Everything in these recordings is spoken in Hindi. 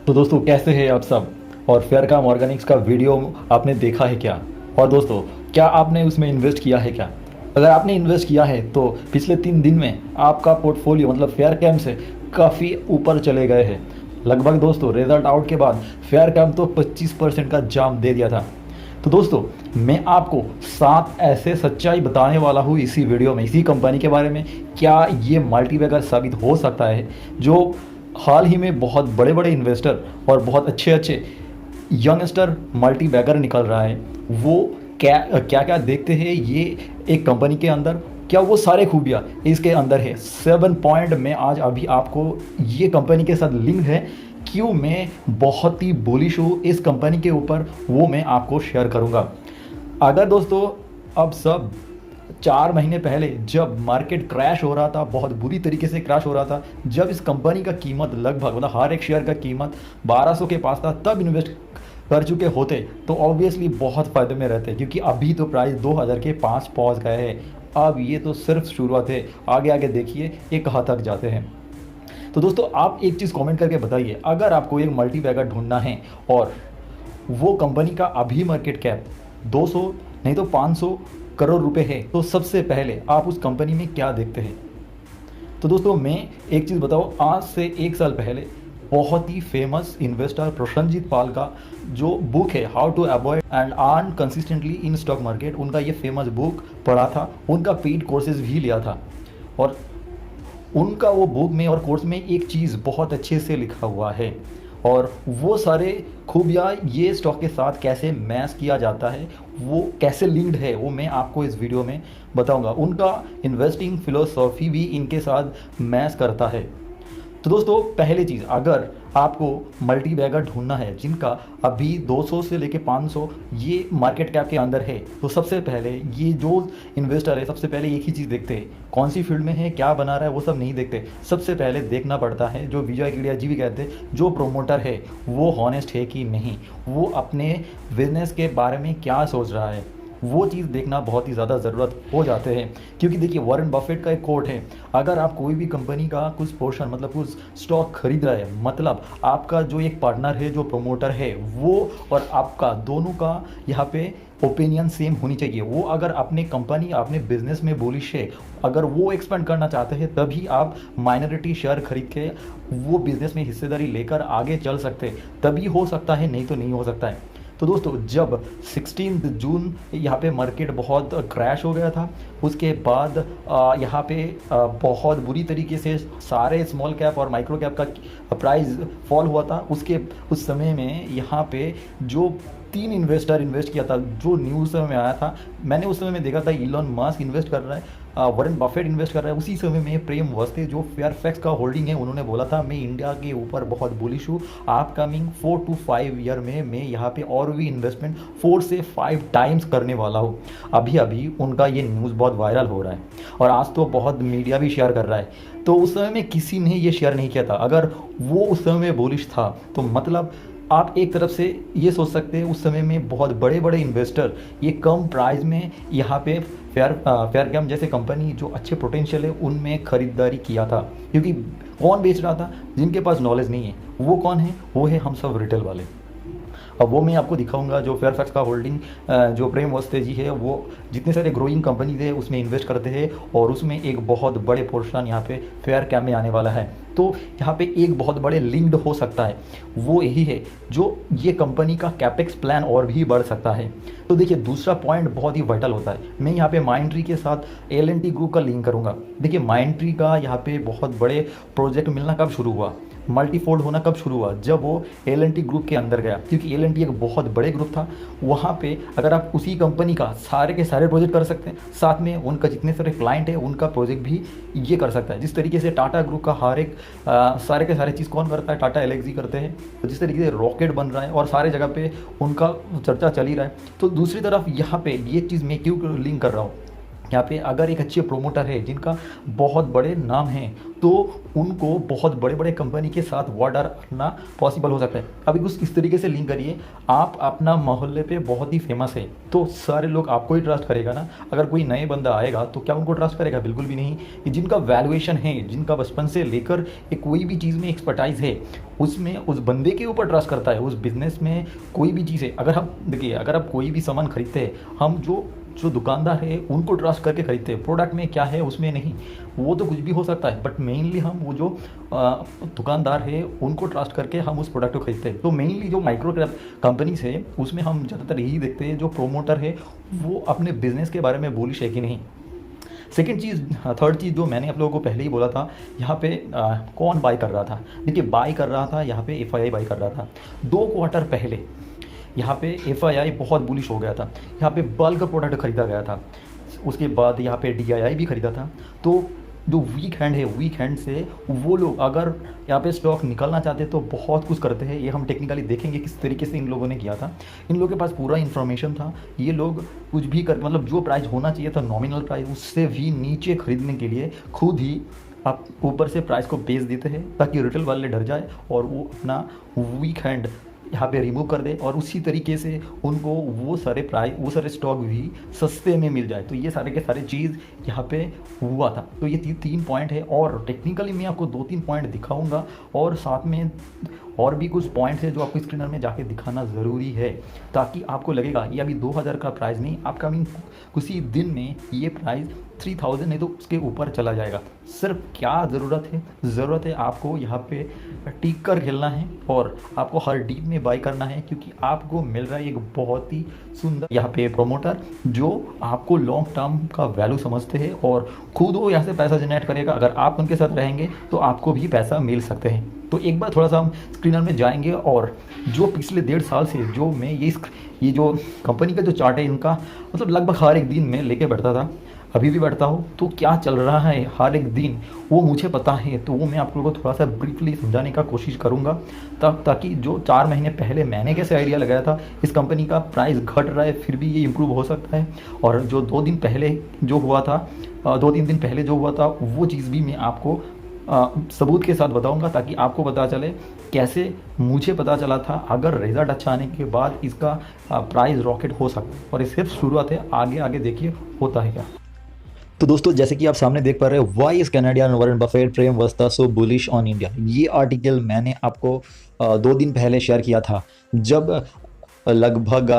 तो दोस्तों कैसे हैं आप सब। और फेयरकाम ऑर्गेनिक्स का वीडियो आपने देखा है क्या। और दोस्तों क्या आपने उसमें इन्वेस्ट किया है क्या। अगर आपने इन्वेस्ट किया है तो पिछले 3 दिन में आपका पोर्टफोलियो मतलब फेयरकाम से काफ़ी ऊपर चले गए हैं। लगभग दोस्तों रिजल्ट आउट के बाद फेयरकाम तो 25% का जाम दे दिया था। तो दोस्तों मैं आपको 7 ऐसे सच्चाई बताने वाला हूँ इसी वीडियो में, इसी कंपनी के बारे में। क्या ये मल्टीबैगर साबित हो सकता है जो हाल ही में बहुत बड़े बड़े इन्वेस्टर और बहुत अच्छे अच्छे यंगस्टर मल्टीबैगर निकल रहा है, वो क्या क्या क्या देखते हैं ये एक कंपनी के अंदर। क्या वो सारे खूबियाँ इसके अंदर है। 7 पॉइंट में आज अभी आपको ये कंपनी के साथ लिंक है, क्यों मैं बहुत ही बुलिश हूँ इस कंपनी के ऊपर, वो मैं आपको शेयर करूँगा। अगर दोस्तों अब सब 4 महीने पहले जब मार्केट क्रैश हो रहा था, बहुत बुरी तरीके से क्रैश हो रहा था, जब इस कंपनी का कीमत लगभग मतलब हर एक शेयर का कीमत 1200 के पास था, तब इन्वेस्ट कर चुके होते तो ऑब्वियसली बहुत फ़ायदे में रहते, क्योंकि अभी तो प्राइस 2000 के पास पहुंच गए हैं। अब ये तो सिर्फ शुरुआत है, आगे आगे देखिए ये कहाँ तक जाते हैं। तो दोस्तों आप एक चीज़ कमेंट करके बताइए, अगर आपको एक मल्टीबैगर ढूंढना है और वो कंपनी का अभी मार्केट कैप 200 नहीं तो 500 करोड़ रुपए है, तो सबसे पहले आप उस कंपनी में क्या देखते हैं। तो दोस्तों मैं एक चीज़ बताऊँ, आज से 1 साल पहले बहुत ही फेमस इन्वेस्टर प्रसन्नजीत पाल का जो बुक है how to avoid and earn consistently in stock market, उनका ये फेमस बुक पढ़ा था, उनका पेड कोर्सेज भी लिया था। और उनका वो बुक में और कोर्स में एक चीज़ बहुत अच्छे से लिखा हुआ है, और वो सारे खूबियाँ ये स्टॉक के साथ कैसे मैच किया जाता है, वो कैसे लिंक्ड है, वो मैं आपको इस वीडियो में बताऊंगा। उनका इन्वेस्टिंग फिलोसॉफी भी इनके साथ मैच करता है। तो दोस्तों पहली चीज़, अगर आपको मल्टीबैगर ढूंढना है जिनका अभी 200 से लेके 500 ये मार्केट कैप के अंदर है, तो सबसे पहले ये जो इन्वेस्टर है सबसे पहले एक ही चीज़ देखते हैं, कौन सी फील्ड में है, क्या बना रहा है, वो सब नहीं देखते। सबसे पहले देखना पड़ता है, जो विजय केडिया जी भी कहते हैं, जो प्रोमोटर है वो हॉनेस्ट है कि नहीं, वो अपने बिजनेस के बारे में क्या सोच रहा है, वो चीज़ देखना बहुत ही ज़्यादा ज़रूरत हो जाते हैं। क्योंकि देखिए वॉरेन बफेट का एक कोट है, अगर आप कोई भी कंपनी का कुछ पोर्शन मतलब कुछ स्टॉक खरीद रहे हैं, मतलब आपका जो एक पार्टनर है जो प्रमोटर है वो और आपका दोनों का यहाँ पे ओपिनियन सेम होनी चाहिए। वो अगर अपने कंपनी अपने बिजनेस में बुलिश है, अगर वो एक्सपेंड करना चाहते हैं, तभी आप माइनॉरिटी शेयर खरीद के वो बिजनेस में हिस्सेदारी लेकर आगे चल सकते, तभी हो सकता है, नहीं तो नहीं हो सकता है। तो दोस्तों जब 16 जून यहाँ पे मार्केट बहुत क्रैश हो गया था, उसके बाद यहाँ पे बहुत बुरी तरीके से सारे स्मॉल कैप और माइक्रो कैप का प्राइस फॉल हुआ था। उस समय में यहाँ पे जो 3 इन्वेस्टर इन्वेस्ट किया था, जो न्यूज़ में आया था, मैंने उस समय में देखा था इलॉन मस्क इन्वेस्ट कर रहा है, वॉरेन बफेट इन्वेस्ट कर रहा है। उसी समय में प्रेम वस्ते जो फेयरफैक्स का होल्डिंग है, उन्होंने बोला था मैं इंडिया के ऊपर बहुत बुलिश हूँ, अपकमिंग 4 to 5 ईयर में मैं यहाँ पे और भी इन्वेस्टमेंट 4 से 5 टाइम्स करने वाला हूँ। अभी अभी उनका ये न्यूज़ बहुत वायरल हो रहा है और आज तो बहुत मीडिया भी शेयर कर रहा है। तो उस समय में किसी ने ये शेयर नहीं किया था। अगर वो उस समय में बुलिश था तो मतलब आप एक तरफ से ये सोच सकते हैं उस समय में बहुत बड़े बड़े इन्वेस्टर ये कम प्राइस में यहाँ पे फेयरकाम जैसे कंपनी जो अच्छे पोटेंशियल है उनमें खरीदारी किया था। क्योंकि कौन बेच रहा था, जिनके पास नॉलेज नहीं है, वो कौन है, वो है हम सब रिटेल वाले। अब वो मैं आपको दिखाऊंगा, जो फेयरफैक्स का होल्डिंग जो प्रेम वस्ते जी है, वो जितने सारे ग्रोइंग कंपनीज है उसमें इन्वेस्ट करते हैं, और उसमें एक बहुत बड़े पोर्शन यहाँ पे फेयरकाम में आने वाला है। तो यहाँ पे एक बहुत बड़े लिंक्ड हो सकता है, वो यही है जो ये कंपनी का कैपेक्स प्लान और भी बढ़ सकता है। तो देखिए दूसरा पॉइंट बहुत ही वाइटल होता है, मैं यहाँ पे माइंडट्री के साथ एल&टी ग्रुप का लिंक करूँगा। देखिए माइंडट्री का यहाँ पे बहुत बड़े प्रोजेक्ट मिलना कब शुरू हुआ, मल्टीफोल्ड होना कब शुरू हुआ, जब वो एल&टी ग्रुप के अंदर गया। क्योंकि एल&टी एक बहुत बड़े ग्रुप था, वहाँ पे अगर आप उसी कंपनी का सारे के सारे प्रोजेक्ट कर सकते हैं, साथ में उनका जितने सारे क्लाइंट है उनका प्रोजेक्ट भी ये कर सकता है। जिस तरीके से टाटा ग्रुप का हर एक सारे के सारे चीज़ कौन करता है, टाटा एलेक्सी करते हैं। तो जिस तरीके से रॉकेट बन रहा है और सारे जगह पे उनका चर्चा चल ही रहा है, तो दूसरी तरफ यहाँ पे ये चीज़ मैं क्यों लिंक कर रहा हूँ, यहाँ पे अगर एक अच्छे प्रोमोटर है जिनका बहुत बड़े नाम हैं, तो उनको बहुत बड़े बड़े कंपनी के साथ ऑर्डर करना पॉसिबल हो सकता है। अभी कुछ इस तरीके से लिंक करिए, आप अपना मोहल्ले पे बहुत ही फेमस है तो सारे लोग आपको ही ट्रस्ट करेगा ना। अगर कोई नए बंदा आएगा तो क्या उनको ट्रस्ट करेगा? बिल्कुल भी नहीं। कि जिनका वैल्यूएशन है, जिनका बचपन से लेकर एक कोई भी चीज़ में एक्सपर्टाइज है, उसमें उस बंदे के ऊपर ट्रस्ट करता है। उस बिज़नेस में कोई भी चीज़ है, अगर हम देखिए, अगर आप कोई भी सामान खरीदते हैं, हम जो जो दुकानदार है उनको ट्रस्ट करके खरीदते हैं। प्रोडक्ट में क्या है उसमें नहीं, वो तो कुछ भी हो सकता है, बट मेनली हम वो जो दुकानदार है उनको ट्रस्ट करके हम उस प्रोडक्ट को खरीदते हैं। तो मेनली जो माइक्रो कैप कंपनीज है उसमें हम ज़्यादातर यही देखते हैं, जो प्रोमोटर है वो अपने बिजनेस के बारे में बुलिश है कि नहीं। सेकेंड चीज़, थर्ड चीज़ जो मैंने आप लोगों को पहले ही बोला था, यहाँ पे कौन बाई कर रहा था? देखिए, बाई कर रहा था यहाँ पे FII बाई कर रहा था 2 क्वार्टर पहले। यहाँ पे FII बहुत बुलिश हो गया था, यहाँ पे बल्क प्रोडक्ट खरीदा गया था, उसके बाद यहाँ पे DII भी खरीदा था। तो जो वीक हैंड है, वीक हैंड से वो लोग अगर यहाँ पे स्टॉक निकालना चाहते तो बहुत कुछ करते हैं। ये हम टेक्निकली देखेंगे किस तरीके से इन लोगों ने किया था। इन लोगों के पास पूरा इन्फॉर्मेशन था, ये लोग कुछ भी कर, मतलब जो प्राइस होना चाहिए था नॉमिनल प्राइस, उससे भी नीचे खरीदने के लिए खुद ही आप ऊपर से प्राइस को बेच देते हैं ताकि रिटेल वाले डर जाए और वो अपना वीक हैंड यहाँ पे रिमूव कर दे, और उसी तरीके से उनको वो सारे स्टॉक भी सस्ते में मिल जाए। तो ये सारे के सारे चीज़ यहाँ पे हुआ था। तो ये 3 पॉइंट है, और टेक्निकली मैं आपको 2-3 पॉइंट दिखाऊंगा, और साथ में और भी कुछ पॉइंट्स है जो आपको स्क्रीनर में जाके दिखाना ज़रूरी है, ताकि आपको लगेगा ये अभी 2000 का प्राइस नहीं, अपकमिंग कुछ ही दिन में ये प्राइस 3000 नहीं तो उसके ऊपर चला जाएगा। सिर्फ क्या ज़रूरत है आपको यहाँ पे टिक कर खेलना है, और आपको हर डीप में बाई करना है, क्योंकि आपको मिल रहा है एक बहुत ही सुंदर यहाँ पे प्रोमोटर जो आपको लॉन्ग टर्म का वैल्यू समझते हैं, और खुद वो यहाँ से पैसा जनरेट करेगा। अगर आप उनके साथ रहेंगे तो आपको भी पैसा मिल सकते हैं। तो एक बार थोड़ा सा हम स्क्रीनर में जाएंगे, और जो पिछले 1.5 साल से जो मैं ये जो कंपनी का जो चार्ट है इनका, मतलब लगभग हर एक दिन में लेके बैठता था, अभी भी बैठता हूँ, तो क्या चल रहा है हर एक दिन वो मुझे पता है। तो वो मैं आप लोगों को थोड़ा सा ब्रीफली समझाने का कोशिश करूँगा, ताकि जो 4 महीने पहले मैंने कैसे आइडिया लगाया था इस कंपनी का प्राइस घट रहा है फिर भी ये इम्प्रूव हो सकता है, और जो 2 दिन पहले जो हुआ था, 2-3 दिन पहले जो हुआ था, वो चीज़ भी मैं आपको सबूत के साथ बताऊंगा, ताकि आपको पता चले कैसे मुझे पता चला था। अगर रिजल्ट अच्छा आने के बाद इसका प्राइस रॉकेट हो सकता है, और ये सिर्फ शुरुआत है, आगे आगे देखिए होता है क्या। तो दोस्तों, जैसे कि आप सामने देख पा रहे हो, why is Canadian Warren Buffett Prem वस्ता सो बुलिश ऑन इंडिया, ये आर्टिकल मैंने आपको 2 दिन पहले शेयर किया था, जब लगभग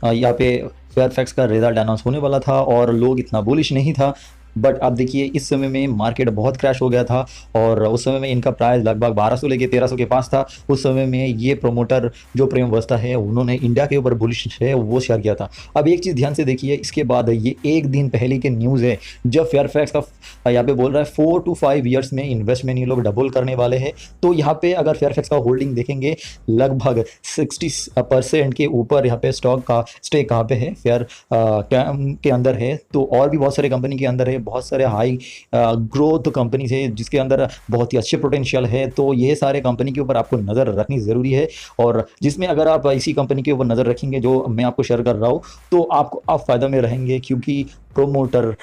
यहाँ पे फेयरफैक्स का रिजल्ट अनाउंस होने वाला था और लोग इतना बुलिश नहीं था। बट अब देखिए, इस समय में मार्केट बहुत क्रैश हो गया था, और उस समय में इनका प्राइस लगभग 1200 लेके 1300 के पास था। उस समय में ये प्रोमोटर जो प्रेम वस्ता है, उन्होंने इंडिया के ऊपर बुलिश है वो शेयर किया था। अब एक चीज़ ध्यान से देखिए, इसके बाद ये 1 दिन पहले की न्यूज़ है, जब फेयरफैक्स का यहाँ पे बोल रहा है 4 to 5 ईयर्स में इन्वेस्टमेंट ये लोग डबल करने वाले हैं। तो यहाँ पे अगर फेयरफैक्स का होल्डिंग देखेंगे, लगभग 60% के ऊपर यहाँ पे स्टॉक का स्टेक कहाँ पे है, फेयर के अंदर है। तो और भी बहुत सारे कंपनी के अंदर है, बहुत सारे हाई ग्रोथ कंपनीज है जिसके अंदर बहुत ही अच्छे पोटेंशियल है। तो ये सारे कंपनी के ऊपर आपको नज़र रखनी ज़रूरी है, और जिसमें अगर आप इसी कंपनी के ऊपर नज़र रखेंगे जो मैं आपको शेयर कर रहा हूँ, तो आप फ़ायदा में रहेंगे, क्योंकि प्रोमोटर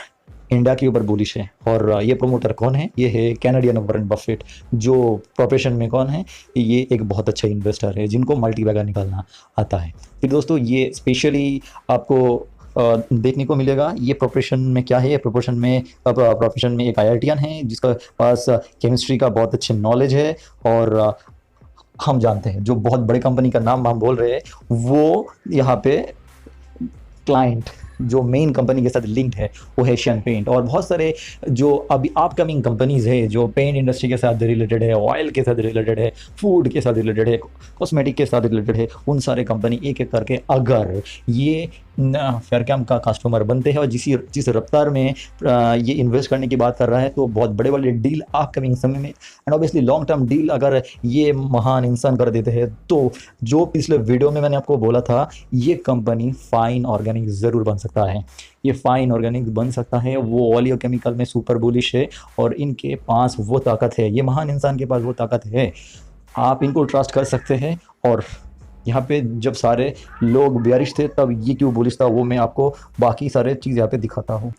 इंडिया के ऊपर बुलिश है। और ये प्रोमोटर कौन है? ये है कैनेडियन वॉरेन बफेट, जो प्रोफेशन में कौन है? ये एक बहुत अच्छा इन्वेस्टर है जिनको मल्टी बैगर निकालना आता है। फिर दोस्तों, ये स्पेशली आपको देखने को मिलेगा। ये प्रोफेशन में क्या है? प्रोफेशन में एक IITian है जिसका पास केमिस्ट्री का बहुत अच्छे नॉलेज है, और हम जानते हैं जो बहुत बड़े कंपनी का नाम हम बोल रहे हैं, वो यहाँ पे क्लाइंट जो मेन कंपनी के साथ लिंक्ड है वो है एशियन पेंट। और बहुत सारे जो अभी अपकमिंग कंपनीज है जो पेंट इंडस्ट्री के साथ रिलेटेड है, ऑयल के साथ रिलेटेड है, फूड के साथ रिलेटेड है, कॉस्मेटिक के साथ रिलेटेड है, उन सारे कंपनी एक एक करके अगर ये फेयरकैम का कस्टमर बनते हैं और जिस रफ्तार में ये इन्वेस्ट करने की बात कर रहा है, तो बहुत बड़े बड़े डील अपकमिंग समय में, and obviously long term deal अगर ये महान इंसान कर देते हैं, तो जो पिछले वीडियो में मैंने आपको बोला था, ये कंपनी फाइन ऑर्गेनिक ज़रूर बन सकता है। ये फाइन ऑर्गेनिक बन सकता है, वो ओलियोकेमिकल में सुपर बुलिश है, और इनके पास वो ताकत है, ये महान इंसान के पास वो ताकत है। आप इनको ट्रस्ट कर सकते हैं, और यहाँ पे जब सारे लोग बेयरिश थे तब ये क्यों बुलिश था, वो मैं आपको बाकी सारे चीज़ यहाँ पे दिखाता हूँ।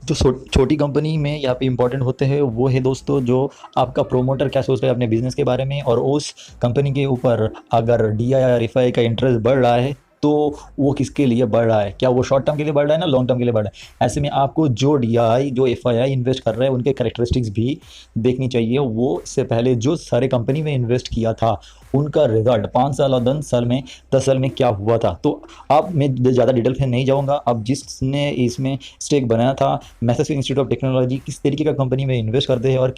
जो छोटी कंपनी में यहाँ पे इंपॉर्टेंट होते हैं वो है दोस्तों, जो आपका प्रोमोटर क्या सोच रहा है अपने बिजनेस के बारे में, और उस कंपनी के ऊपर अगर DI या RFI का इंटरेस्ट बढ़ रहा है तो वो किसके लिए बढ़ रहा है, क्या वो शॉर्ट टर्म के लिए बढ़ रहा है ना लॉन्ग टर्म के लिए बढ़ रहा है। ऐसे में आपको जो DI जो FII इन्वेस्ट कर रहे हैं उनके करेक्टरिस्टिक्स भी देखनी चाहिए। वो इससे पहले जो सारे कंपनी में इन्वेस्ट किया था उनका रिजल्ट 5 साल और 10 साल में क्या हुआ था। तो अब मैं ज़्यादा डिटेल में नहीं जाऊँगा। अब जिसने इसमें स्टेक बनाया था मैसेज इंस्टीट्यूट ऑफ टेक्नोलॉजी, किस तरीके का कंपनी में इन्वेस्ट करते हैं और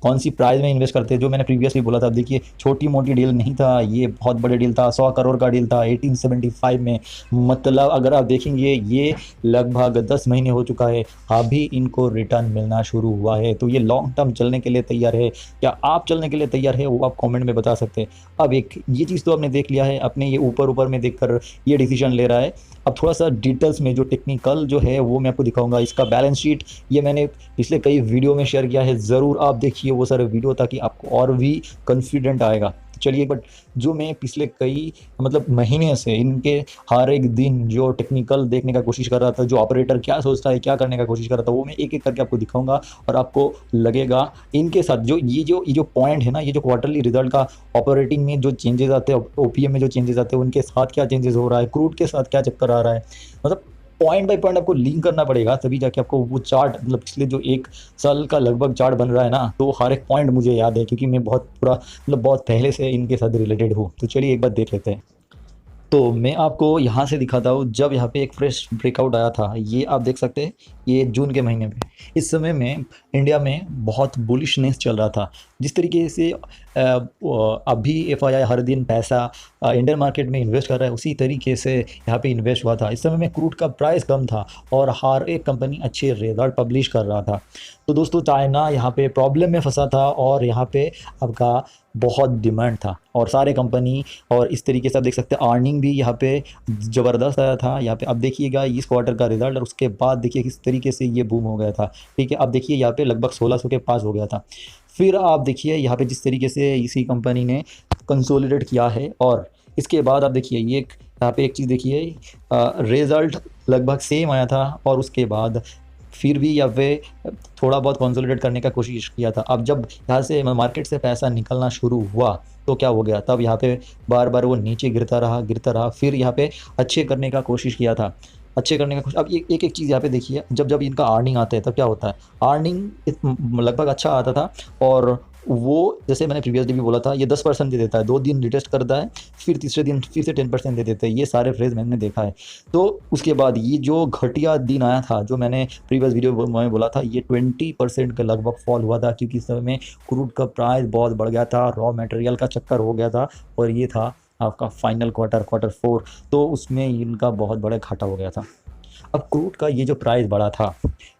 कौन सी प्राइस में इन्वेस्ट करते हैं, जो मैंने प्रीवियसली बोला था। अब देखिए छोटी मोटी डील नहीं था, ये बहुत बड़े डील था, 100 करोड़ का डील था 1875 में। मतलब अगर आप देखेंगे ये लगभग 10 महीने हो चुका है, अभी इनको रिटर्न मिलना शुरू हुआ है। तो ये लॉन्ग टर्म चलने के लिए तैयार है। क्या आप चलने के लिए तैयार है, वो आप कमेंट में बता सकते हैं। अब एक ये चीज़ तो आपने देख लिया है, अपने ये ऊपर ऊपर में देखकर ये डिसीजन ले रहा है। अब थोड़ा सा डिटेल्स में जो टेक्निकल जो है वो मैं आपको दिखाऊंगा। इसका बैलेंस शीट ये मैंने पिछले कई वीडियो में शेयर किया है, ज़रूर आप देखिए वो सारे वीडियो ताकि आपको और भी कॉन्फिडेंट आएगा। चलिए, बट जो मैं पिछले कई मतलब महीने से इनके हर एक दिन जो टेक्निकल देखने का कोशिश कर रहा था, जो ऑपरेटर क्या सोचता है क्या करने का कोशिश कर रहा था, वो मैं एक एक करके आपको दिखाऊंगा। और आपको लगेगा इनके साथ जो पॉइंट है ना, ये जो क्वार्टरली रिजल्ट का ऑपरेटिंग में जो चेंजेस आते हैं, OPM में जो चेंजेस आते हैं, उनके साथ क्या चेंजेस हो रहा है, क्रूड के साथ क्या चक्कर आ रहा है, मतलब पॉइंट बाय पॉइंट आपको लिंक करना पड़ेगा, तभी जाके आपको वो चार्ट मतलब पिछले जो 1 साल का लगभग चार्ट बन रहा है ना, तो हर एक पॉइंट मुझे याद है क्योंकि मैं बहुत पूरा मतलब बहुत पहले से इनके साथ रिलेटेड हूँ। तो चलिए एक बार देख लेते हैं। तो मैं आपको यहाँ से दिखाता हूँ, जब यहाँ पे एक फ्रेश ब्रेकआउट आया था, ये आप देख सकते हैं, ये जून के महीने में। इस समय में इंडिया में बहुत बुलिशनेस चल रहा था। जिस तरीके से अभी FII हर दिन पैसा इंडियन मार्केट में इन्वेस्ट कर रहा है, उसी तरीके से यहाँ पे इन्वेस्ट हुआ था। इस समय में क्रूड का प्राइस कम था और हर एक कंपनी अच्छे रिजल्ट पब्लिश कर रहा था। तो दोस्तों चाइना यहाँ पे प्रॉब्लम में फंसा था और यहाँ पे आपका बहुत डिमांड था और सारे कंपनी, और इस तरीके से आप देख सकते हैं अर्निंग भी यहाँ पे ज़बरदस्त आया था। यहाँ पे अब देखिएगा इस क्वार्टर का रिजल्ट और उसके बाद देखिए किस तरीके से ये बूम हो गया था। ठीक है, अब देखिए यहाँ पे लगभग 1600 के पास हो गया था। फिर आप देखिए यहाँ पे जिस तरीके से इसी कंपनी ने कंसोलिडेट किया है, और इसके बाद आप देखिए ये यहाँ पे एक चीज़ देखिए, रिजल्ट लगभग सेम आया था और उसके बाद फिर भी यहाँ पे थोड़ा बहुत कंसोलिडेट करने का कोशिश किया था। अब जब यहाँ से मार्केट से पैसा निकलना शुरू हुआ तो क्या हो गया, तब यहाँ पे बार बार वो नीचे गिरता रहा, फिर यहाँ पे अच्छे करने का कोशिश किया था, अच्छे करने का कुछ। अब एक एक चीज़ यहाँ पे देखिए, जब इनका अर्निंग आता है तब क्या होता है, अर्निंग लगभग अच्छा आता था, और वो जैसे मैंने प्रीवियसली भी बोला था ये 10% दे देता है, 2 दिन रिटेस्ट करता है, फिर तीसरे दिन फिर से 10% दे देते हैं। ये सारे फ्रेज मैंने देखा है। तो उसके बाद ये जो घटिया दिन आया था, जो मैंने प्रीवियस वीडियो में बोला था, ये 20% के लगभग फॉल हुआ था, क्योंकि इस समय में क्रूड का प्राइस बहुत बढ़ गया था, रॉ मटेरियल का चक्कर हो गया था, और ये था आपका फाइनल क्वार्टर 4, तो उसमें इनका बहुत बड़ा घाटा हो गया था। अब क्रूड का ये जो प्राइस बढ़ा था,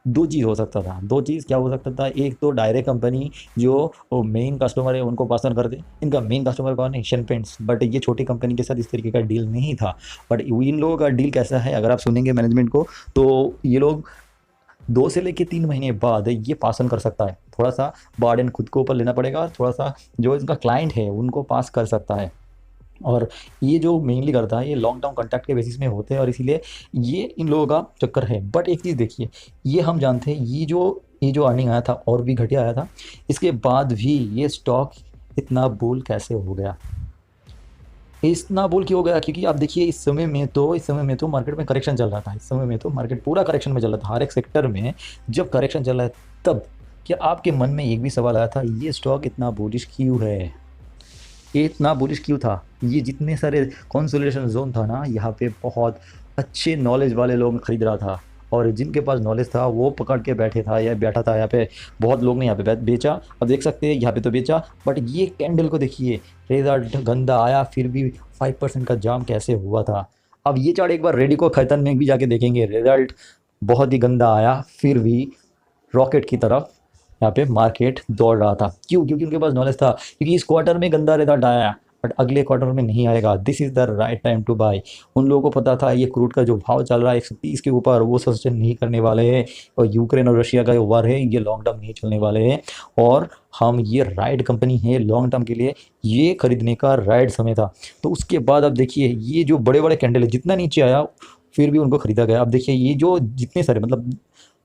2 चीज़ हो सकता था। 2 चीज़ क्या हो सकता था, एक तो डायरेक्ट कंपनी जो मेन कस्टमर है उनको पास ऑन कर दे। इनका मेन कस्टमर कौन है, एशियन पेंट्स, बट ये छोटी कंपनी के साथ इस तरीके का डील नहीं था। बट इन लोगों का डील कैसा है, अगर आप सुनेंगे मैनेजमेंट को, तो ये लोग 2 से लेकर 3 महीने बाद ये पास ऑन कर सकता है। थोड़ा सा बर्डन खुद को ऊपर लेना पड़ेगा, थोड़ा सा जो इसका क्लाइंट है उनको पास कर सकता है। और ये जो मेनली करता है ये लॉन्ग टर्म कॉन्ट्रैक्ट के बेसिस में होते हैं, और इसीलिए ये इन लोगों का चक्कर है। बट एक चीज़ देखिए, ये हम जानते हैं ये जो अर्निंग आया था और भी घटिया आया था, इसके बाद भी ये स्टॉक इतना बुल कैसे हो गया, इतना बुल क्यों हो गया? क्योंकि आप देखिए इस समय में तो मार्केट में करेक्शन चल रहा था। इस समय में तो मार्केट पूरा करेक्शन में चल रहा था, हर एक सेक्टर में जब करेक्शन चल रहा है तब क्या आपके मन में एक भी सवाल आया था, ये स्टॉक इतना बुलिश क्यों है, ये इतना बुलिश क्यों था? ये जितने सारे कंसोलिडेशन जोन था ना, यहाँ पे बहुत अच्छे नॉलेज वाले लोग खरीद रहा था, और जिनके पास नॉलेज था वो पकड़ के बैठा था यहाँ पे। बहुत लोग ने यहाँ पे बेचा, अब देख सकते हैं यहाँ पे तो बेचा, बट ये कैंडल को देखिए, रिजल्ट गंदा आया फिर भी 5% का जाम कैसे हुआ था। अब ये चार्ट एक बार रेडी को खैतन में भी जाके देखेंगे, रिजल्ट बहुत ही गंदा आया फिर भी रॉकेट की तरफ यहाँ पे मार्केट दौड़ रहा था। क्यों? क्योंकि उनके पास नॉलेज था, क्योंकि इस क्वार्टर में गंदा रिजल्ट आया, बट अगले क्वार्टर में नहीं आएगा। This is the right time to buy. उन लोगों को पता था ये क्रूड का जो भाव चल रहा है 130 के ऊपर, वो सस्टेन नहीं करने वाले हैं, और यूक्रेन और रशिया का जो वार है ये लॉन्ग टर्म नहीं चलने वाले हैं, और हम ये राइट कंपनी है लॉन्ग टर्म के लिए, ये खरीदने का राइट समय था। तो उसके बाद अब देखिए ये जो बड़े बड़े कैंडल है, जितना नीचे आया फिर भी उनको खरीदा गया। अब देखिए ये जो जितने सारे मतलब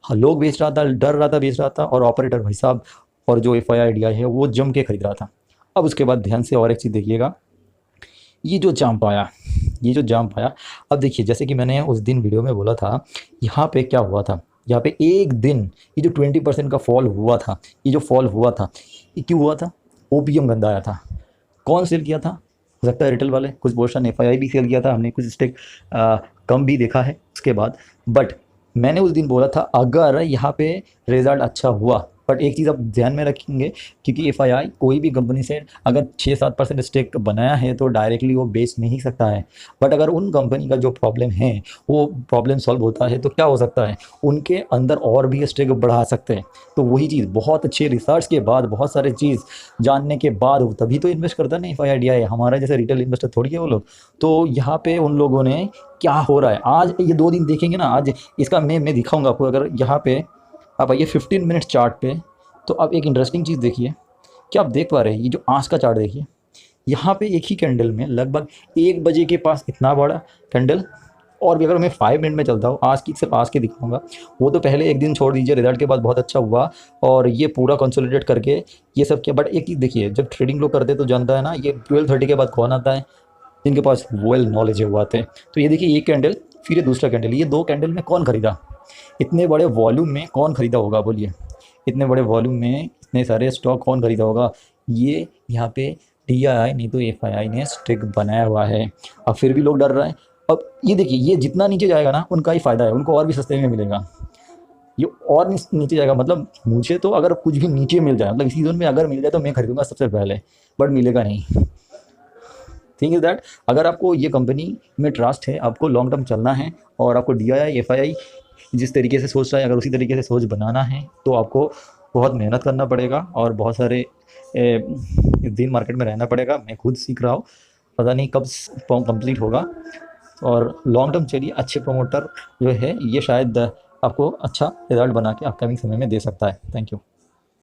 लोग बेच रहा था, डर रहा था बेच रहा था, और ऑपरेटर भाई साहब और जो FII है वो जम के खरीद रहा था। अब उसके बाद ध्यान से और एक चीज़ देखिएगा, ये जो जंप आया, ये जो जंप आया, अब देखिए जैसे कि मैंने उस दिन वीडियो में बोला था, यहाँ पे क्या हुआ था, यहाँ पे एक दिन ये जो 20% का फॉल हुआ था, ये जो फॉल हुआ था ये क्यों हुआ था? ओपीएम गंदा आया था। कौन सेल किया था? हो सकता है रिटेल वाले, कुछ पोर्शन FII भी सेल किया था, हमने कुछ स्टेक कम भी देखा है उसके बाद। बट मैंने उस दिन बोला था अगर यहाँ पे रिजल्ट अच्छा हुआ, बट एक चीज़ आप ध्यान में रखेंगे, क्योंकि FII कोई भी कंपनी से अगर 6-7% स्टेक बनाया है तो डायरेक्टली वो बेच नहीं सकता है। बट अगर उन कंपनी का जो प्रॉब्लम है वो प्रॉब्लम सॉल्व होता है तो क्या हो सकता है, उनके अंदर और भी स्टेक बढ़ा सकते हैं। तो वही चीज़ बहुत अच्छे रिसर्च के बाद, बहुत सारे चीज़ जानने के बाद तभी तो इन्वेस्ट करता है ना FII DI। हमारा जैसे रिटेल इन्वेस्टर थोड़ी है वो लोग। तो यहाँ पे उन लोगों ने क्या हो रहा है, आज ये 2 दिन देखेंगे ना, आज इसका मैं दिखाऊंगा आपको। अगर यहाँ पे आप आइए 15 मिनट चार्ट पे, तो आप एक इंटरेस्टिंग चीज़ देखिए, क्या आप देख पा रहे हैं, ये जो आज का चार्ट देखिए, यहाँ पे एक ही कैंडल में लगभग 1 बजे के पास इतना बड़ा कैंडल। और भी अगर मैं 5 मिनट में चलता हूँ, आज की सिर्फ आज के दिखाऊंगा, वो तो पहले एक दिन छोड़ दीजिए, रिजल्ट के बाद बहुत अच्छा हुआ और ये पूरा कंसोलिडेट करके ये सब किया। बट एक चीज़ देखिए, जब ट्रेडिंग लोग करते तो जानता है ना, ये 12:30 के बाद कौन आता है, जिनके पास वेल नॉलेज है वो आते हैं। तो ये देखिए ये कैंडल, फिर ये दूसरा कैंडल, ये 2 कैंडल में कौन खरीदा? इतने बड़े वॉल्यूम में कौन खरीदा होगा बोलिए? इतने बड़े वॉल्यूम में इतने सारे स्टॉक कौन खरीदा होगा? ये यहाँ पे DII नहीं तो FII ने स्टिक बनाया हुआ है। अब फिर भी लोग डर रहे हैं। अब ये देखिए, ये जितना नीचे जाएगा ना उनका ही फ़ायदा है, उनको और भी सस्ते में मिलेगा। ये और नीचे जाएगा, मतलब मुझे तो अगर कुछ भी नीचे मिल जाए, मतलब इसी जोन में अगर मिल जाए तो मैं खरीदूंगा सबसे पहले, बट मिलेगा नहीं। थिंग इज़ दैट, अगर आपको ये कंपनी में ट्रस्ट है, आपको लॉन्ग टर्म चलना है, और आपको DII FII जिस तरीके से सोच रहा है अगर उसी तरीके से सोच बनाना है, तो आपको बहुत मेहनत करना पड़ेगा और बहुत सारे दिन मार्केट में रहना पड़ेगा। मैं खुद सीख रहा हूँ, पता नहीं कब कंप्लीट होगा। और लॉन्ग टर्म चलिए, अच्छे प्रमोटर जो है ये शायद आपको अच्छा रिजल्ट बना के अपकमिंग समय में दे सकता है। Thank you.